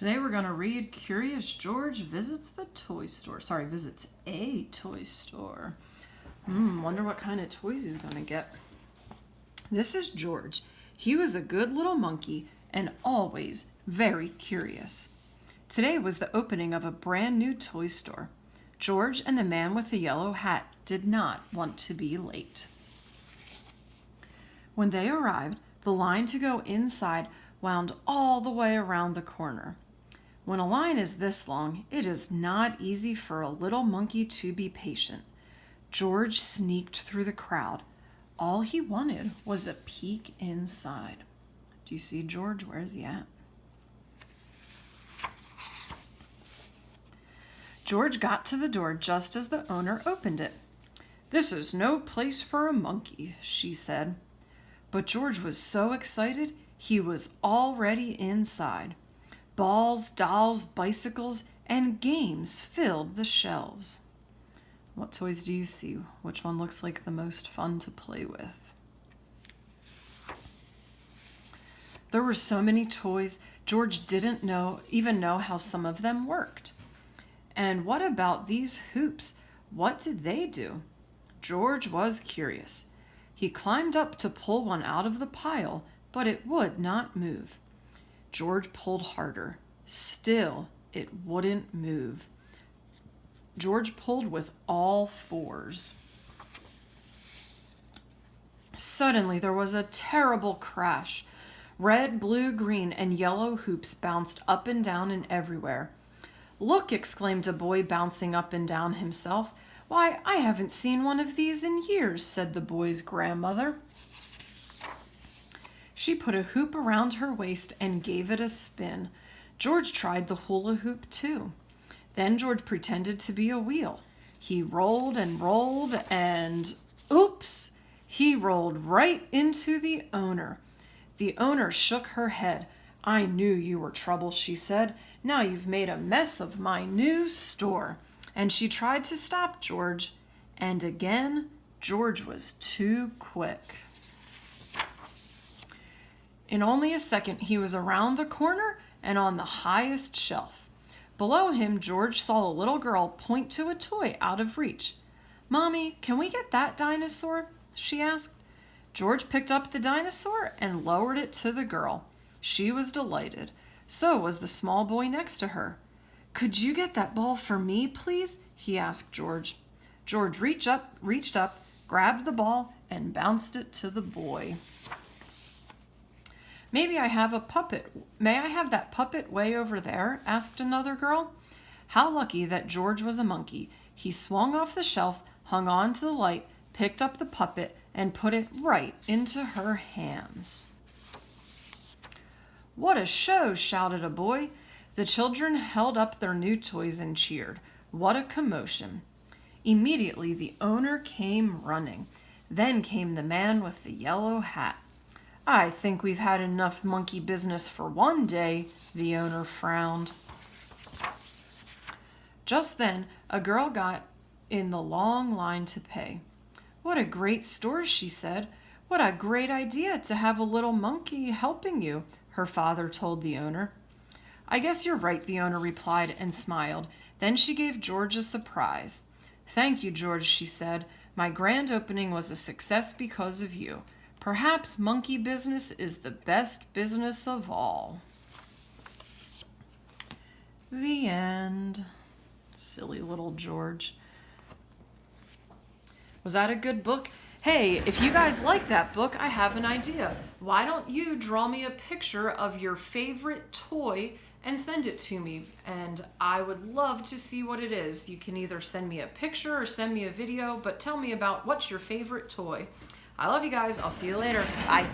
Today we're going to read Curious George Visits a Toy Store. Wonder what kind of toys he's going to get. This is George. He was a good little monkey and always very curious. Today was the opening of a brand new toy store. George and the man with the yellow hat did not want to be late. When they arrived, the line to go inside wound all the way around the corner. When a line is this long, it is not easy for a little monkey to be patient. George sneaked through the crowd. All he wanted was a peek inside. Do you see George? Where is he at? George got to the door just as the owner opened it. "This is no place for a monkey," she said. But George was so excited, he was already inside. Balls, dolls, bicycles, and games filled the shelves. What toys do you see? Which one looks like the most fun to play with? There were so many toys, George didn't even know how some of them worked. And what about these hoops? What did they do? George was curious. He climbed up to pull one out of the pile, but it would not move. George pulled harder. Still, it wouldn't move. George pulled with all fours. Suddenly, there was a terrible crash. Red, blue, green, and yellow hoops bounced up and down and everywhere. "Look!" exclaimed a boy, bouncing up and down himself. "Why, I haven't seen one of these in years," said the boy's grandmother. She put a hoop around her waist and gave it a spin. George tried the hula hoop too. Then George pretended to be a wheel. He rolled and oops! He rolled right into the owner. The owner shook her head. "I knew you were trouble," she said. "Now you've made a mess of my new store." And she tried to stop George. And again, George was too quick. In only a second, he was around the corner and on the highest shelf. Below him, George saw a little girl point to a toy out of reach. "Mommy, can we get that dinosaur?" she asked. George picked up the dinosaur and lowered it to the girl. She was delighted. So was the small boy next to her. "Could you get that ball for me, please?" he asked George. George reached up, grabbed the ball, and bounced it to the boy. May I have that puppet way over there?" asked another girl. How lucky that George was a monkey. He swung off the shelf, hung on to the light, picked up the puppet, and put it right into her hands. "What a show!" shouted a boy. The children held up their new toys and cheered. What a commotion! Immediately the owner came running. Then came the man with the yellow hat. "I think we've had enough monkey business for one day," the owner frowned. Just then, a girl got in the long line to pay. "What a great store," she said. "What a great idea to have a little monkey helping you," her father told the owner. "I guess you're right," the owner replied and smiled. Then she gave George a surprise. "Thank you, George," she said. "My grand opening was a success because of you. Perhaps monkey business is the best business of all." The end. Silly little George. Was that a good book? Hey, if you guys like that book, I have an idea. Why don't you draw me a picture of your favorite toy and send it to me? And I would love to see what it is. You can either send me a picture or send me a video, but tell me about what's your favorite toy. I love you guys. I'll see you later. Bye.